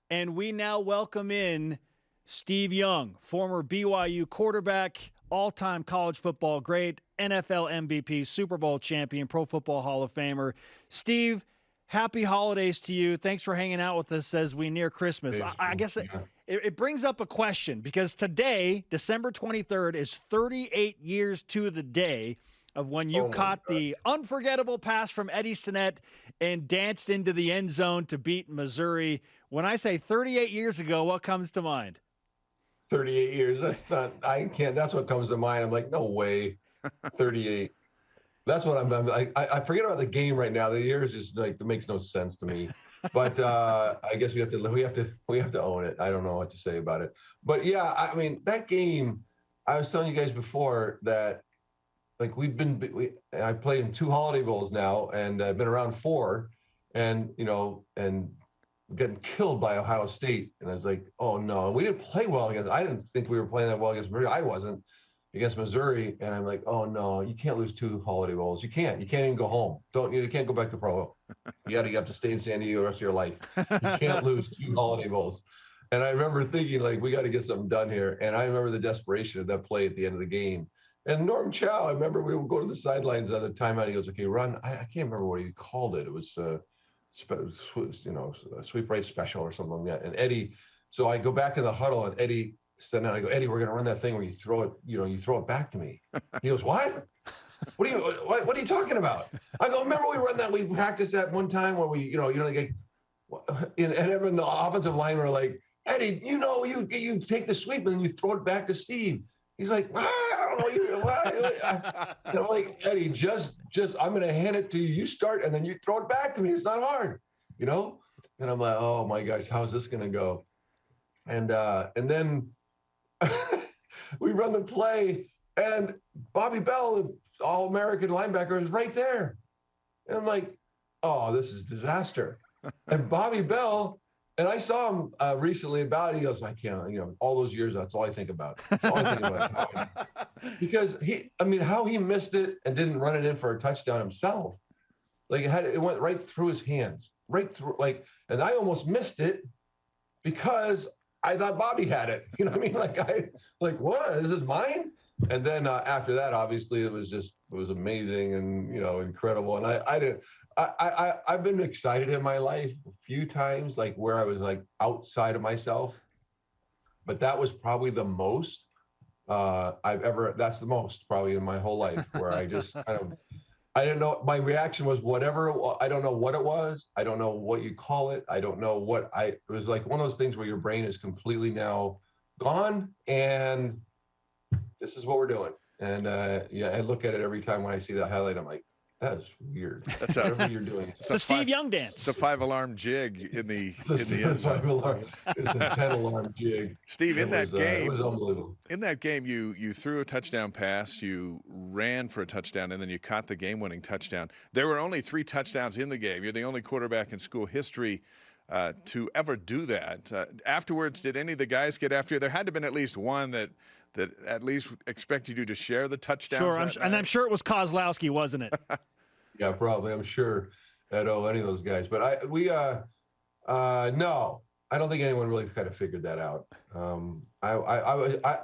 and we now welcome in Steve Young, former BYU quarterback, all-time college football great, NFL MVP, Super Bowl champion, Pro Football Hall of Famer. Steve, happy holidays to you. Thanks for hanging out with us as we near Christmas. I guess it brings up a question, because today, December 23rd, is 38 years to the day of when you caught the unforgettable pass from Eddie Sinnett and danced into the end zone to beat Missouri. When I say 38 years ago, what comes to mind? 38 years. That's what comes to mind. I'm like, no way. 38. That's what I forget about the game right now. The years just like, it makes no sense to me. But I guess we have to own it. I don't know what to say about it. But yeah, I mean, that game, I was telling you guys before that, like, I played in 2 Holiday Bowls now, and I've been around 4, and getting killed by Ohio State. And I was like, oh no, we didn't play well against. I didn't think we were playing that well against Missouri. I wasn't against Missouri, and I'm like, oh no, you can't lose 2 Holiday Bowls. You can't even go home. You can't go back to Provo. You have to stay in San Diego the rest of your life. You can't lose 2 Holiday Bowls. And I remember thinking, like, we got to get something done here. And I remember the desperation of that play at the end of the game. And Norm Chow, I remember we would go to the sidelines at a timeout. He goes, okay, run. I can't remember what he called it. It was, a sweep right special or something like that. And Eddie, so I go back in the huddle, and Eddie said, I go, Eddie, we're going to run that thing where you throw it back to me. He goes, what? What are you talking about? I go, remember we practiced that one time where and everyone, the offensive line were like, Eddie, you take the sweep and you throw it back to Steve. He's like, I don't know. And I'm like, Eddie, just I'm going to hand it to you. You start, and then you throw it back to me. It's not hard, And I'm like, oh my gosh, how's this going to go? And then we run the play, and Bobby Bell, the All-American linebacker, is right there. And I'm like, oh, this is disaster. And Bobby Bell, and I saw him recently about it. He goes, I can't, all those years, that's all I think about. That's all I think about. Because how he missed it and didn't run it in for a touchdown himself. Like, it went right through his hands, right through, and I almost missed it because I thought Bobby had it. You know what I mean? What? This is mine? And then after that, obviously, it was amazing and, incredible. And I've been excited in my life a few times, where I was outside of myself, but that was probably the most that's the most probably in my whole life, where I just I didn't know. My reaction was whatever. I don't know what it was. I don't know what you call it. I don't know it was like one of those things where your brain is completely now gone, and this is what we're doing. And I look at it every time when I see that highlight. I'm like, that is weird. That's whatever you're doing. It's the Steve Young dance. It's a 5-alarm jig in the end zone. It's a 10-alarm jig. Steve, in that game, it was unbelievable. In that game, you threw a touchdown pass, you ran for a touchdown, and then you caught the game-winning touchdown. There were only 3 touchdowns in the game. You're the only quarterback in school history to ever do that. Afterwards, did any of the guys get after you? There had to have been at least one that at least expected you to share the touchdowns. Sure, I'm sure it was Kozlowski, wasn't it? Yeah, probably. I'm sure at any of those guys. But no, I don't think anyone really kind of figured that out.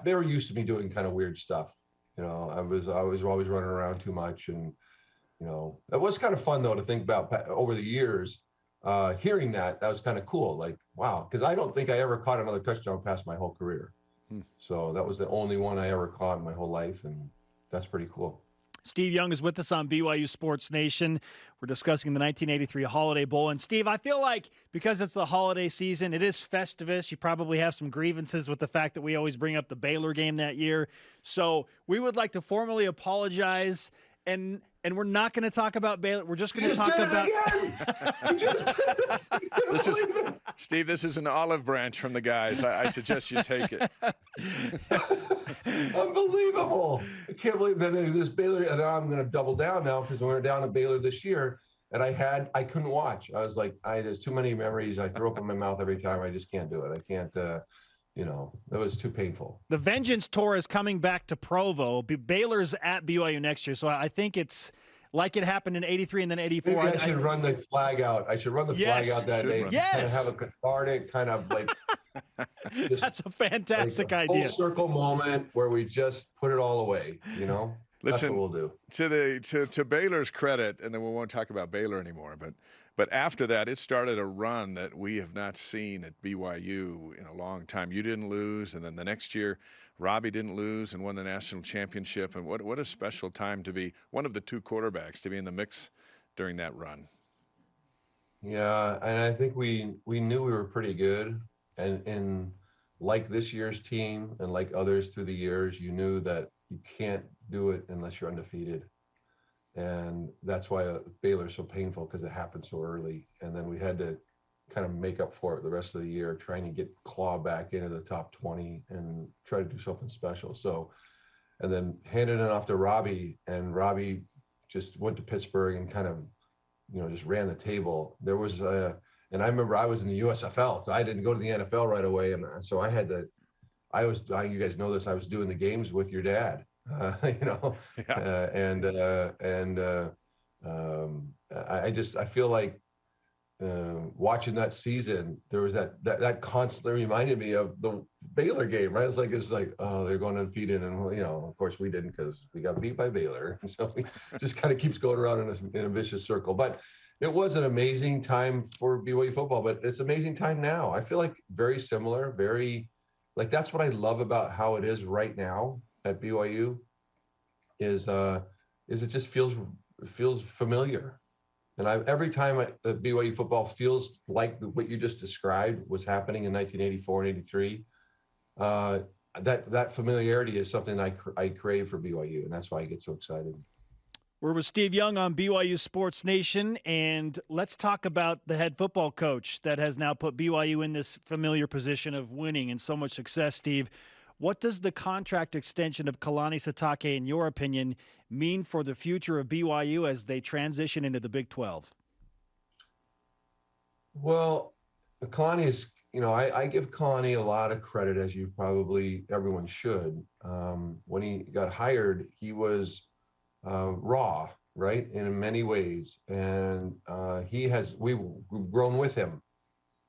They were used to me doing kind of weird stuff. I was always running around too much, and it was kind of fun though to think about over the years. Hearing that was kind of cool. Like, wow, because I don't think I ever caught another touchdown pass my whole career. So that was the only one I ever caught in my whole life, and that's pretty cool. Steve Young is with us on BYU Sports Nation. We're discussing the 1983 Holiday Bowl. And, Steve, I feel like because it's the holiday season, it is Festivus. You probably have some grievances with the fact that we always bring up the Baylor game that year. So we would like to formally apologize, and we're not going to talk about Baylor. We're just going to talk about Steve, this is an olive branch from the guys. I suggest you take it. Unbelievable. I can't believe that this Baylor, and I'm going to double down now because we were down at Baylor this year, and I couldn't watch. I was like, there's too many memories. I throw up in my mouth every time. I just can't do it. I can't, that was too painful. The Vengeance Tour is coming back to Provo. Baylor's at BYU next year, so I think it's like it happened in 83 and then 84. Maybe I should run the flag out. I should run the flag out that day. Kind of have a cathartic kind of like. That's a fantastic like idea. Full circle moment where we just put it all away. You know. Listen, that's what we'll do. To Baylor's credit, and then we won't talk about Baylor anymore. But after that, it started a run that we have not seen at BYU in a long time. You didn't lose, and then the next year, Robbie didn't lose and won the national championship. And what a special time to be one of the two quarterbacks to be in the mix during that run. Yeah, and I think we knew we were pretty good, and like this year's team and like others through the years, you knew that you can't do it unless you're undefeated. And that's why Baylor's so painful, because it happened so early. And then we had to kind of make up for it the rest of the year, trying to claw back into the top 20 and try to do something special. So, and then handed it off to Robbie, and Robbie just went to Pittsburgh and kind of, just ran the table. There was and I remember I was in the USFL. So I didn't go to the NFL right away. And so I had to, you guys know this, I was doing the games with your dad, I feel like watching that season, there was that constantly reminded me of the Baylor game, right? It's like, oh, they're going undefeated. And, of course we didn't, because we got beat by Baylor. And so it just kind of keeps going around in a vicious circle. But it was an amazing time for BYU football, but it's an amazing time now. I feel like very similar, that's what I love about how it is right now at BYU is it just feels familiar. And every time the BYU football feels like what you just described was happening in 1984 and 83, that familiarity is something I crave for BYU, and that's why I get so excited. We're with Steve Young on BYU Sports Nation, and let's talk about the head football coach that has now put BYU in this familiar position of winning and so much success. Steve, what does the contract extension of Kalani Sitake, in your opinion, mean for the future of BYU as they transition into the Big 12? Well, Kalani is, I give Kalani a lot of credit, as you probably everyone should. When he got hired, he was raw, right, in many ways, and we've grown with him.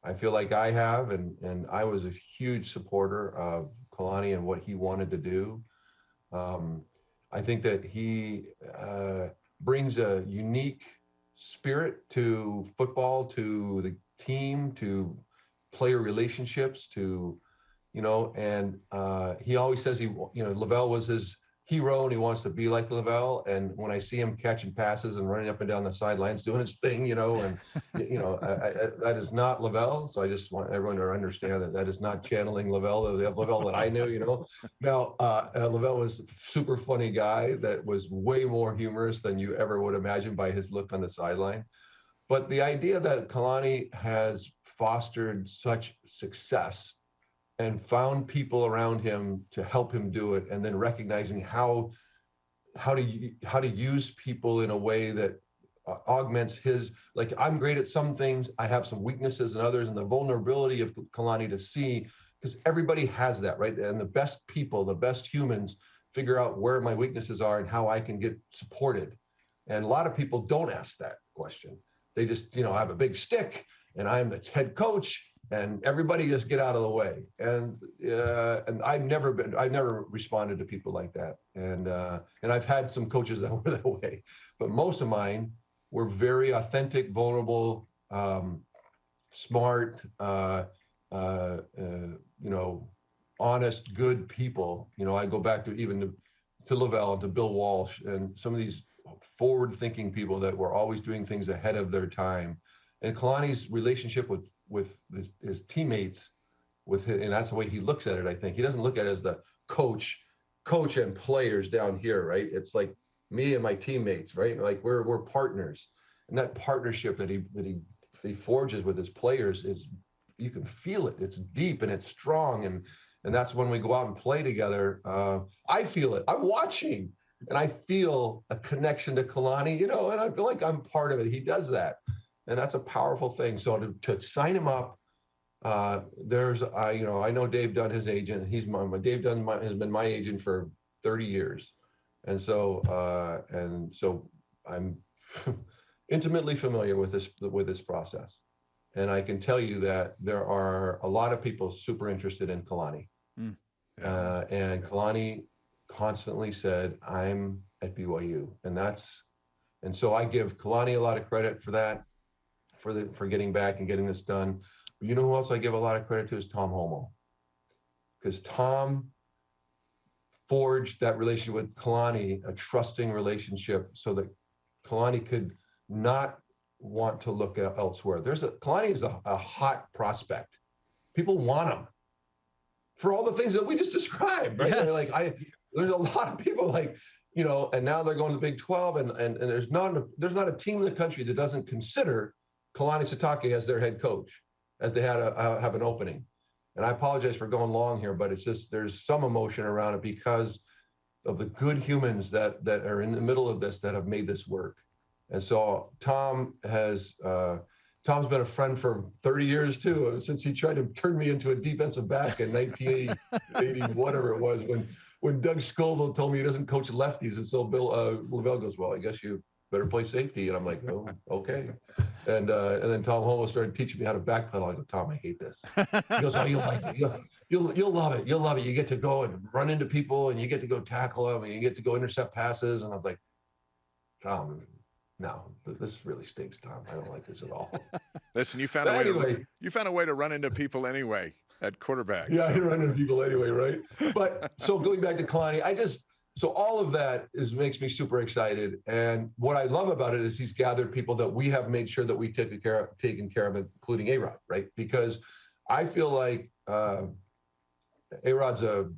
I feel like I have, and I was a huge supporter of Kalani and what he wanted to do. I think that he brings a unique spirit to football, to the team, to player relationships, and he always says Lavelle was his hero and he wants to be like Lavelle. And when I see him catching passes and running up and down the sidelines doing his thing, that is not Lavelle. So I just want everyone to understand that is not channeling Lavelle, the Lavelle that I knew, Now, Lavelle was a super funny guy that was way more humorous than you ever would imagine by his look on the sideline. But the idea that Kalani has fostered such success and found people around him to help him do it, and then recognizing how to use people in a way that augments his, like, I'm great at some things, I have some weaknesses in others, and the vulnerability of Kalani to see, because everybody has that, right? And the best people, the best humans figure out where my weaknesses are and how I can get supported. And a lot of people don't ask that question. They just, I have a big stick and I'm the head coach, and everybody just get out of the way. And I've never responded to people like that. And I've had some coaches that were that way, but most of mine were very authentic, vulnerable, smart, honest, good people. I go back to Lavelle and to Bill Walsh and some of these forward-thinking people that were always doing things ahead of their time. And Kalani's relationship with his teammates, and that's the way he looks at it. I think he doesn't look at it as the coach and players down here, right? It's like me and my teammates, right? Like we're partners, and that partnership that he forges with his players is, you can feel it. It's deep and it's strong, and that's when we go out and play together. I feel it. I'm watching, and I feel a connection to Kalani, and I feel like I'm part of it. He does that. And that's a powerful thing. So to sign him up, I know Dave Dunn, his agent. Dave Dunn has been my agent for 30 years, and so I'm intimately familiar with this process. And I can tell you that there are a lot of people super interested in Kalani. Mm. Yeah. And Kalani constantly said, I'm at BYU. And so I give Kalani a lot of credit for that, for getting back and getting this done. But you know who else I give a lot of credit to is Tom Homo. Because Tom forged that relationship with Kalani, a trusting relationship, so that Kalani could not want to look elsewhere. Kalani is a hot prospect. People want him for all the things that we just described, right? Yes. There's a lot of people like, and now they're going to the Big 12, and there's not a team in the country that doesn't consider Kalani Sitake as their head coach, as they have an opening. And I apologize for going long here, but it's just, there's some emotion around it because of the good humans that are in the middle of this that have made this work. And so Tom's been a friend for 30 years too, since he tried to turn me into a defensive back in 1980, whatever it was, when Doug Scoville told me he doesn't coach lefties. And so Bill Lavelle goes, well, I guess you better play safety. And I'm like, oh, okay. And then Tom Homo started teaching me how to backpedal. I go, Tom, I hate this. He goes, oh, you'll like it. You'll love it. You'll love it. You get to go and run into people, and you get to go tackle them, and you get to go intercept passes. And I was like, Tom, no, this really stinks, Tom. I don't like this at all. Listen, you found a way to run into people anyway at quarterback. Yeah, so. You run into people anyway, right? But so going back to Kalani, so all of that makes me super excited. And what I love about it is he's gathered people that we have made sure that we taken care of, including A-Rod, right? Because I feel like A-Rod's a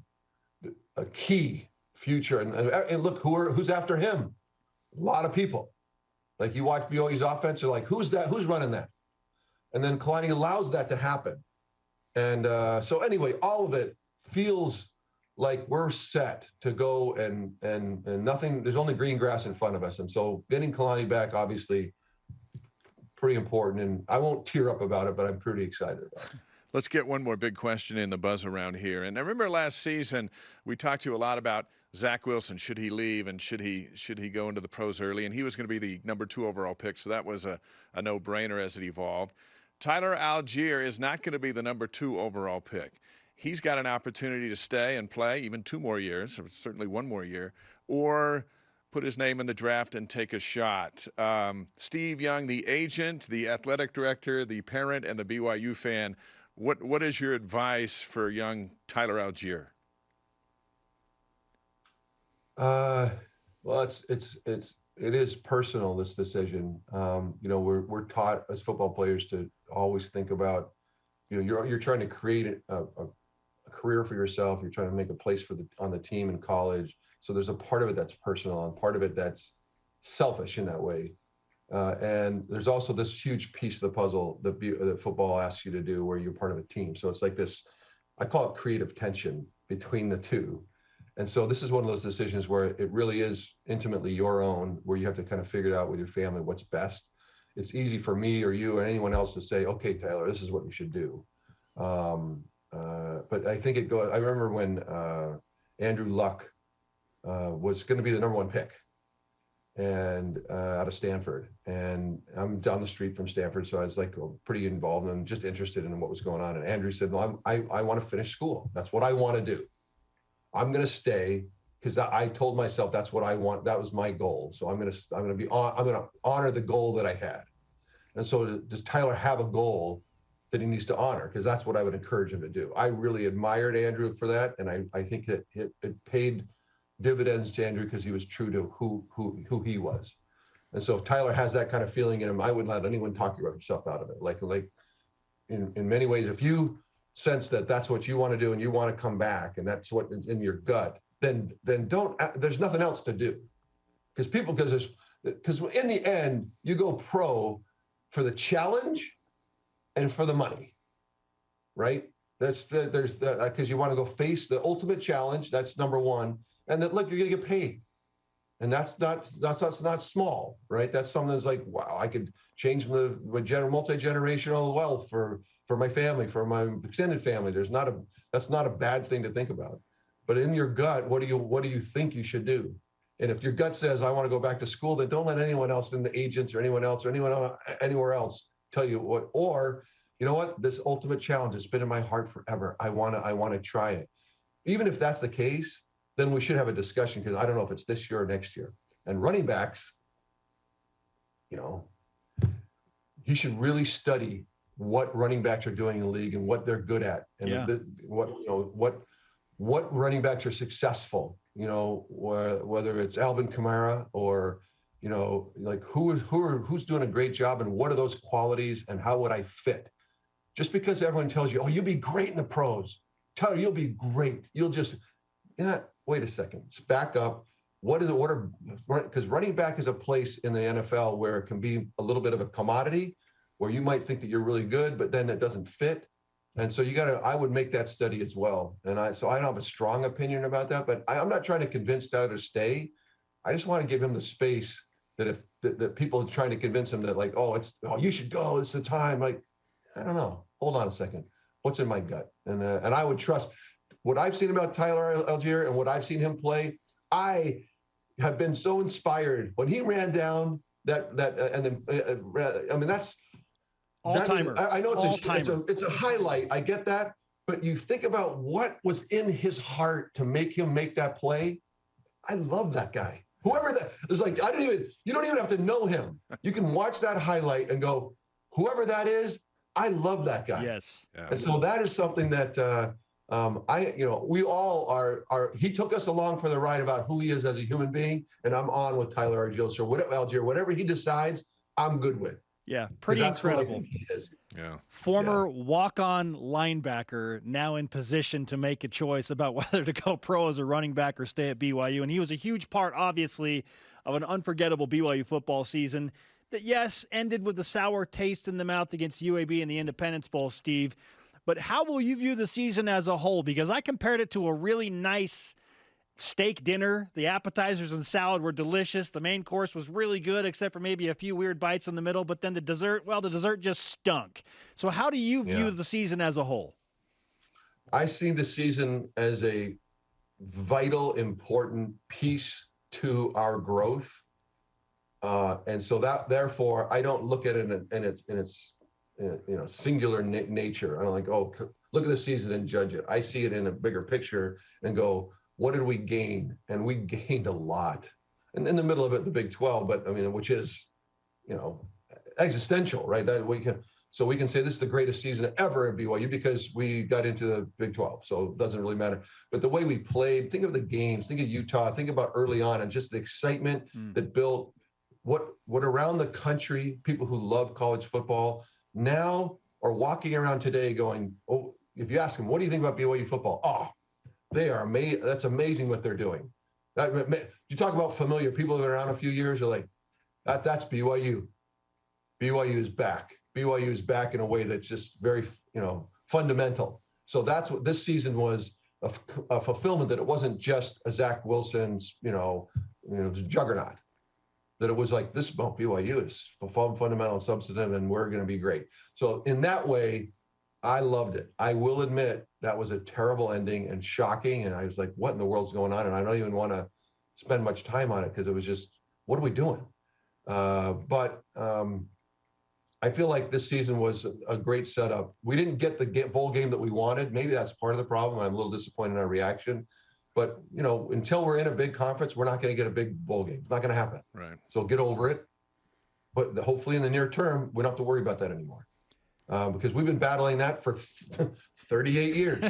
key future. And look, who's after him? A lot of people. Like you watch BYU's offense, you're like, who's that? Who's running that? And then Kalani allows that to happen. And so anyway, all of it feels like we're set to go and nothing, there's only green grass in front of us. And so getting Kalani back, obviously pretty important. And I won't tear up about it, but I'm pretty excited about it. Let's get one more big question in the buzz around here. And I remember last season, we talked to you a lot about Zach Wilson. Should he leave and should he go into the pros early? And he was going to be the number 2 overall pick. So that was a no-brainer as it evolved. Tyler Allgeier is not going to be the number 2 overall pick. He's got an opportunity to stay and play even 2 more years, or certainly 1 more year, or put his name in the draft and take a shot. Steve Young, the agent, the athletic director, the parent, and the BYU fan, what is your advice for young Tyler Allgeier? Well, it is personal, this decision. We're taught as football players to always think about, you're trying to create a career for yourself. You're trying to make a place on the team in college. So there's a part of it that's personal and part of it that's selfish in that way. And there's also this huge piece of the puzzle that football asks you to do where you're part of a team. So it's like this, I call it creative tension between the two. And so this is one of those decisions where it really is intimately your own, where you have to kind of figure it out with your family what's best. It's easy for me or you or anyone else to say, okay, Tyler, this is what you should do. But I think I remember when Andrew Luck was going to be the number 1 pick and out of Stanford. And I'm down the street from Stanford, so I was like pretty involved and just interested in what was going on. And Andrew said, well, I want to finish school. That's what I want to do. I'm going to stay because I told myself that's what I want. That was my goal. So I'm going to honor the goal that I had. And so does Tyler have a goal that he needs to honor? Because that's what I would encourage him to do. I really admired Andrew for that. And I think that it paid dividends to Andrew because he was true to who he was. And so if Tyler has that kind of feeling in him, I wouldn't let anyone talk yourself out of it. Like in many ways, if you sense that that's what you want to do and you want to come back and that's what is in your gut, then there's nothing else to do. Because in the end, you go pro for the challenge and for the money, right? Because you want to go face the ultimate challenge. That's number 1. And that, look, you're going to get paid. And that's not small, right? That's something that's like, wow, I could change my multi-generational wealth for my family, for my extended family. That's not a bad thing to think about. But in your gut, what do you think you should do? And if your gut says, I want to go back to school, then don't let anyone else in the agents or anyone else anywhere else tell you what, or you know what, this ultimate challenge has been in my heart forever. I want to try it. Even if that's the case, then we should have a discussion, because I don't know if it's this year or next year. And running backs, you know, you should really study what running backs are doing in the league and what they're good at, and what running backs are successful. You know, whether it's Alvin Kamara or, you know, like who's doing a great job, and what are those qualities, and how would I fit? Just because everyone tells you, oh, you'll be great in the pros, Tyler, you'll be great. You'll just, wait a second, let's back up. Because running back is a place in the NFL where it can be a little bit of a commodity, where you might think that you're really good, but then it doesn't fit. And so I would make that study as well. And I don't have a strong opinion about that, but I'm not trying to convince Tyler to stay. I just want to give him the space that if that people are trying to convince him that, like, oh, you should go, it's the time. Like, I don't know. Hold on a second. What's in my gut? And I would trust what I've seen about Tyler Allgeier and what I've seen him play. I have been so inspired when he ran down that's all-timer. I know it's a highlight. I get that. But you think about what was in his heart to make him make that play. I love that guy. Whoever that is, like, you don't even have to know him. You can watch that highlight and go, whoever that is, I love that guy. Yes. Yeah. And so that is something that we all are. He took us along for the ride about who he is as a human being, and I'm on with Tyler Allgeier. So whatever he decides, I'm good with. Yeah, pretty incredible. Yeah. Former walk-on linebacker, now in position to make a choice about whether to go pro as a running back or stay at BYU. And he was a huge part, obviously, of an unforgettable BYU football season that, yes, ended with a sour taste in the mouth against UAB in the Independence Bowl, Steve. But how will you view the season as a whole? Because I compared it to a really nice steak dinner. The appetizers and salad were delicious. The main course was really good, except for maybe a few weird bites in the middle. But then the dessert just stunk. So how do you view the season as a whole? I see the season as a vital, important piece to our growth. And so that, therefore, I don't look at it in its singular nature. I don't like, oh, look at the season and judge it. I see it in a bigger picture and go, what did we gain? And we gained a lot. And in the middle of it, the Big 12, but I mean, which is, existential, right? That we can say this is the greatest season ever at BYU because we got into the Big 12. So it doesn't really matter. But the way we played, think of the games, think of Utah, think about early on, and just the excitement that built what around the country, people who love college football now are walking around today going, oh, if you ask them, what do you think about BYU football? Oh, they are amazing. That's amazing what they're doing. You talk about familiar people that are around a few years, you're like, that's BYU. BYU is back. BYU is back in a way that's just very, fundamental. So that's what this season was, a fulfillment, that it wasn't just a Zach Wilson's, juggernaut. That it was like, BYU is fundamental and substantive, and we're going to be great. So in that way, I loved it. I will admit that was a terrible ending and shocking. And I was like, what in the world's going on? And I don't even want to spend much time on it because it was just, what are we doing? But I feel like this season was a great setup. We didn't get the bowl game that we wanted. Maybe that's part of the problem. I'm a little disappointed in our reaction. But, until we're in a big conference, we're not going to get a big bowl game. It's not going to happen. Right. So get over it. But hopefully in the near term, we don't have to worry about that anymore. Because we've been battling that for 38 years.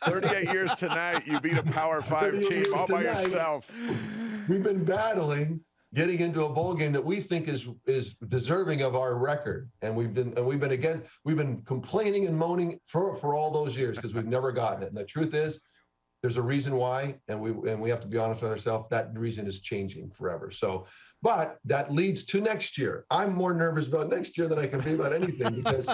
38 years tonight. You beat a Power 5 team all by yourself. We've been battling getting into a bowl game that we think is deserving of our record, and we've been complaining and moaning for all those years because we've never gotten it. And the truth is, there's a reason why, and we have to be honest with ourselves. That reason is changing forever. So, but that leads to next year. I'm more nervous about next year than I can be about anything because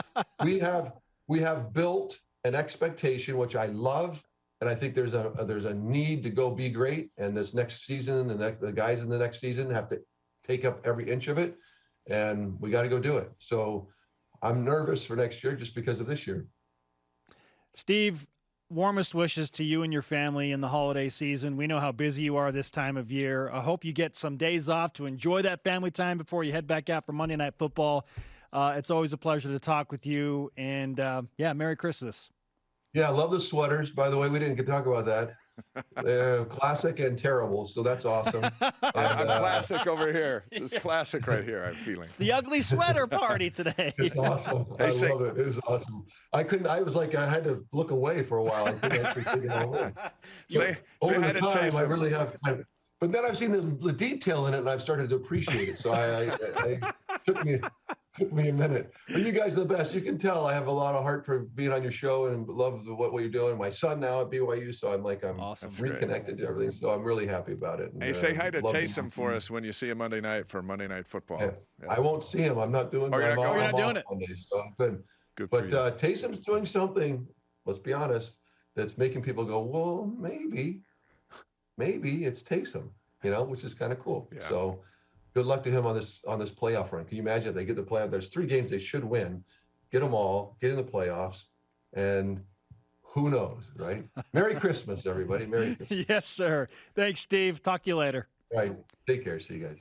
we have built an expectation, which I love, and I think there's a need to go be great. And this next season, the guys in the next season have to take up every inch of it, and we got to go do it. So, I'm nervous for next year just because of this year. Steve, warmest wishes to you and your family in the holiday season. We know how busy you are this time of year. I hope you get some days off to enjoy that family time before you head back out for Monday Night Football. It's always a pleasure to talk with you. And, Merry Christmas. Yeah, I love the sweaters. By the way, we didn't get to talk about that. They're classic and terrible, so that's awesome. I'm classic over here. This is classic right here, I'm feeling. It's the ugly sweater party today. It's awesome. I love it. It's awesome. I had to look away for a while. I couldn't actually take it all in. Say hi to Taysom. I really have. But then I've seen the detail in it, and I've started to appreciate it. So I took me a minute. But you guys are the best. You can tell I have a lot of heart for being on your show and love what you're doing. My son now at BYU, so I'm awesome. reconnected to everything. So I'm really happy about it. And, hey, say hi to Taysom for us when you see him Monday night for Monday Night Football. Yeah. I won't see him. I'm not doing. You're not doing it. Monday, so I'm good. Good but for you. Taysom's doing something. Let's be honest. That's making people go, well, maybe it's Taysom. Which is kind of cool. Yeah. So good luck to him on this playoff run. Can you imagine if they get the playoff? There's 3 games they should win, get them all, get in the playoffs, and who knows, right? Merry Christmas, everybody. Merry Christmas. Yes, sir. Thanks, Steve. Talk to you later. All right. Take care. See you guys.